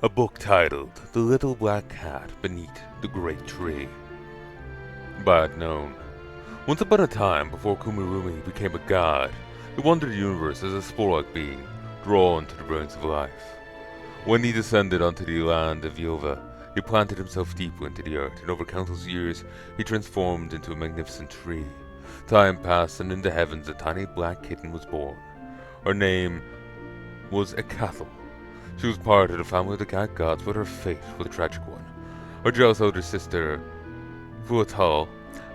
A book titled The Little Black Cat Beneath the Great Tree. Bad known. Once upon a time, before Kumirumi became a god, he wandered the universe as a spore-like being, drawn to the brilliance of life. When he descended onto the land of Yova, he planted himself deeply into the earth, and over countless years, he transformed into a magnificent tree. Time passed, and in the heavens a tiny black kitten was born. Her name was Ekathel. She was part of the family of the cat gods, but her fate was a tragic one. Her jealous older sister, Fuatal,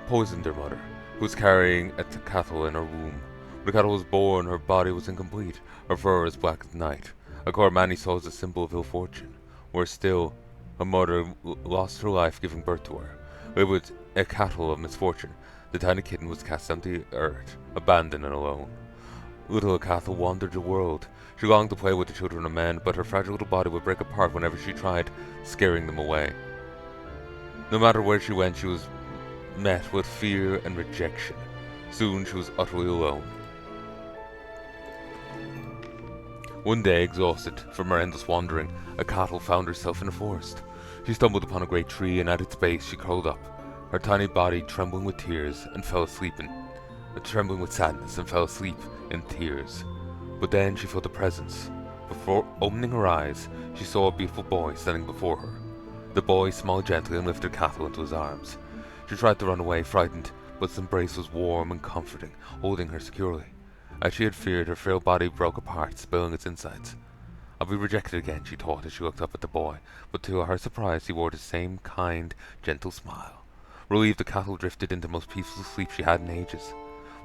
poisoned her mother, who was carrying a cattle in her womb. When the cattle was born, her body was incomplete, her fur as black as night. A car many saw as a symbol of ill fortune. Worse still, her mother lost her life giving birth to her. With a cattle of misfortune, the tiny kitten was cast down to the earth, abandoned and alone. Little Ekathel wandered the world. She longed to play with the children of men, but her fragile little body would break apart whenever she tried, scaring them away. No matter where she went, she was met with fear and rejection. Soon she was utterly alone. One day, exhausted from her endless wandering, Ekathel found herself in a forest. She stumbled upon a great tree, and at its base she curled up, her tiny body trembling with tears, and fell asleep trembling with sadness, and fell asleep in tears. But then she felt a presence. Before opening her eyes, she saw a beautiful boy standing before her. The boy smiled gently and lifted Ekathel into his arms. She tried to run away, frightened, but his embrace was warm and comforting, holding her securely. As she had feared, her frail body broke apart, spilling its insides. "I'll be rejected again," she thought as she looked up at the boy, but to her surprise he wore the same kind, gentle smile. Relieved, Ekathel drifted into the most peaceful sleep she had in ages.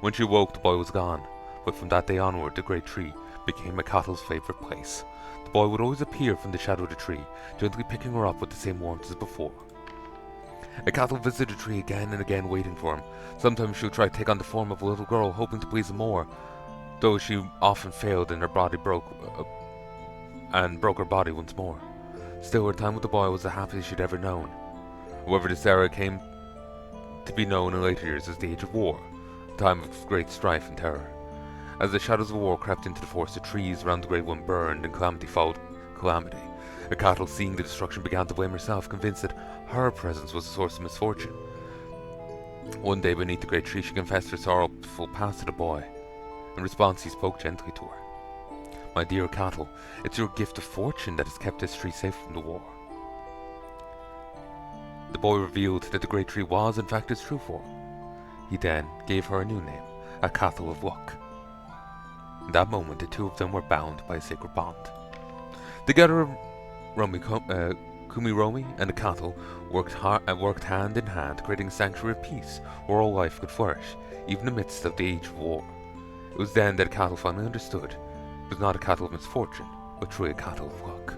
When she awoke, the boy was gone, but from that day onward, the great tree became Ekathel's favorite place. The boy would always appear from the shadow of the tree, gently picking her up with the same warmth as before. Ekathel visited the tree again and again, waiting for him. Sometimes she would try to take on the form of a little girl, hoping to please him more, though she often failed and her body broke her body once more. Still, her time with the boy was the happiest she'd ever known. However, this era came to be known in later years as the Age of War, a time of great strife and terror. As the shadows of war crept into the forest, the trees around the Great One burned, and calamity followed calamity. Ekathel, seeing the destruction, began to blame herself, convinced that her presence was the source of misfortune. One day, beneath the great tree, she confessed her sorrowful past to the boy. In response, he spoke gently to her. "My dear Ekathel, it's your gift of fortune that has kept this tree safe from the war." The boy revealed that the great tree was, in fact, its true form. He then gave her a new name, Ekathel of Luck. In that moment, the two of them were bound by a sacred bond. Together, Kumiromi and Ekathel worked hand in hand, creating a sanctuary of peace where all life could flourish, even amidst of the age of war. It was then that Ekathel finally understood it was not a cattle of misfortune, but truly a cattle of luck.